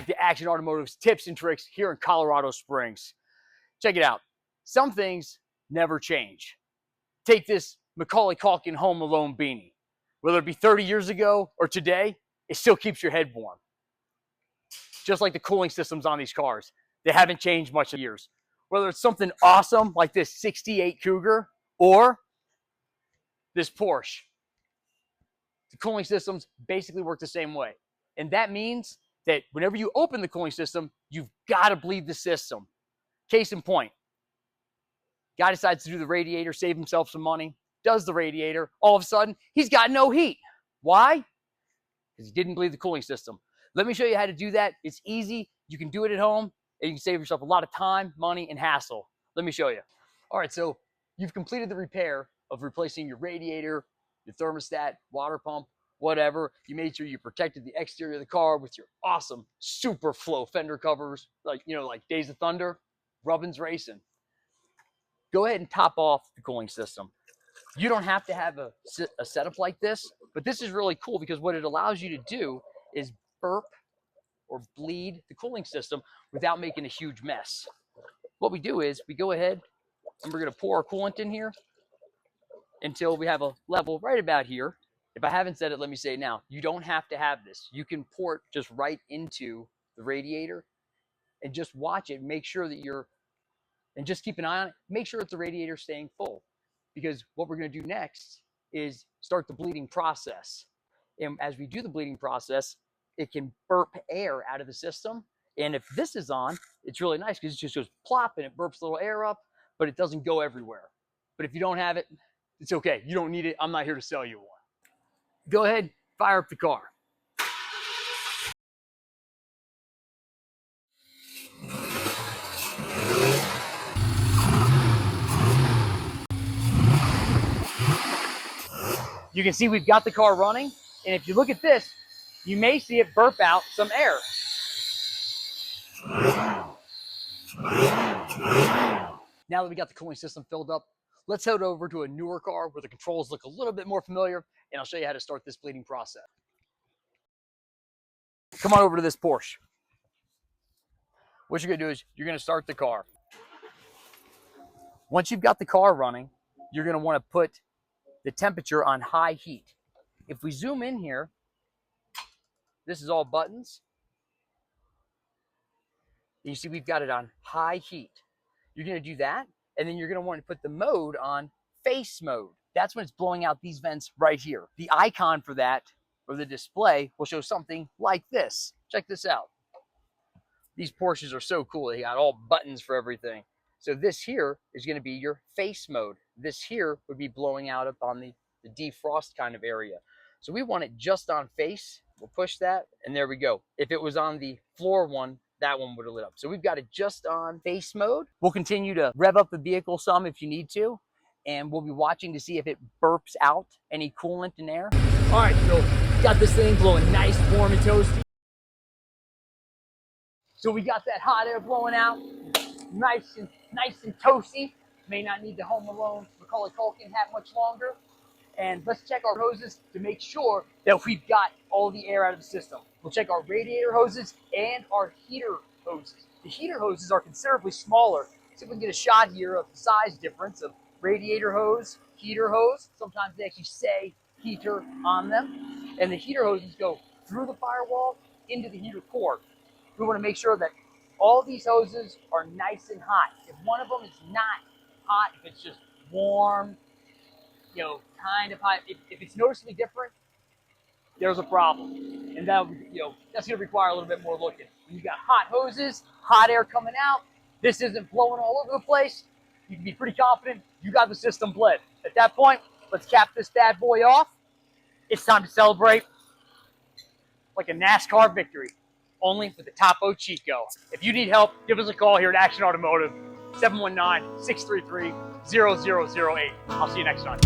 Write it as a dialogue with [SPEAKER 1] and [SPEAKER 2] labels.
[SPEAKER 1] back to Action Automotive's tips and tricks here in Colorado Springs. Check it out. Some things never change. Take this Macaulay Culkin Home Alone beanie. Whether it be 30 years ago or today, it still keeps your head warm. Just like the cooling systems on these cars. They haven't changed much in years. Whether it's something awesome like this 68 Cougar or this Porsche. The cooling systems basically work the same way. And that means that whenever you open the cooling system, you've got to bleed the system. Case in point, guy decides to do the radiator, save himself some money, does the radiator, all of a sudden, he's got no heat. Why? Because he didn't bleed the cooling system. Let me show you how to do that. It's easy. You can do it at home, and you can save yourself a lot of time, money, and hassle. Let me show you. All right, so you've completed the repair of replacing your radiator, your thermostat, water pump, whatever. You made sure you protected the exterior of the car with your awesome super flow fender covers, like Days of Thunder, Rubbin's Racing. Go ahead and top off the cooling system. You don't have to have a setup like this, but this is really cool because what it allows you to do is burp or bleed the cooling system without making a huge mess. What we do is we go ahead and we're going to pour our coolant in here until we have a level right about here. If I haven't said it, let me say it now. You don't have to have this. You can pour it just right into the radiator and just watch it. Make sure that and just keep an eye on it. Make sure that the radiator is staying full. Because what we're going to do next is start the bleeding process. And as we do the bleeding process, it can burp air out of the system. And if this is on, it's really nice because it just goes plop and it burps a little air up, but it doesn't go everywhere. But if you don't have it, it's okay. You don't need it. I'm not here to sell you one. Go ahead, fire up the car. You can see we've got the car running, and if you look at this, you may see it burp out some air. Now that we got the cooling system filled up, let's head over to a newer car where the controls look a little bit more familiar, and I'll show you how to start this bleeding process. Come on over to this Porsche. What you're gonna do is you're gonna start the car. Once you've got the car running, you're gonna wanna put the temperature on high heat. If we zoom in here, this is all buttons. You see we've got it on high heat. You're gonna do that, and then you're gonna want to put the mode on face mode. That's when it's blowing out these vents right here. The icon for that, or the display, will show something like this. Check this out. These Porsches are so cool. They got all buttons for everything. So this here is gonna be your face mode. This here would be blowing out up on the defrost kind of area. So we want it just on face. We'll push that, and there we go. If it was on the floor one, that one would have lit up. So we've got it just on face mode. We'll continue to rev up the vehicle some if you need to, and we'll be watching to see if it burps out any coolant and air. All right, so got this thing blowing nice, warm, and toasty. So we got that hot air blowing out, nice and toasty. May not need the Home Alone Macaulay Culkin hat much longer. And let's check our hoses to make sure that we've got all the air out of the system. We'll check our radiator hoses and our heater hoses. The heater hoses are considerably smaller. So we can get a shot here of the size difference of radiator hose, heater hose. Sometimes they actually say heater on them. And the heater hoses go through the firewall into the heater core. We want to make sure that all these hoses are nice and hot. If one of them is not hot, if it's just warm, kind of hot, if it's noticeably different, there's a problem. And that, that's going to require a little bit more looking. When you got hot hoses, hot air coming out, this isn't blowing all over the place, you can be pretty confident you got the system bled. At that point, let's cap this bad boy off. It's time to celebrate like a NASCAR victory, only with the Topo Chico. If you need help, give us a call here at Action Automotive, 719-633-0008. I'll see you next time.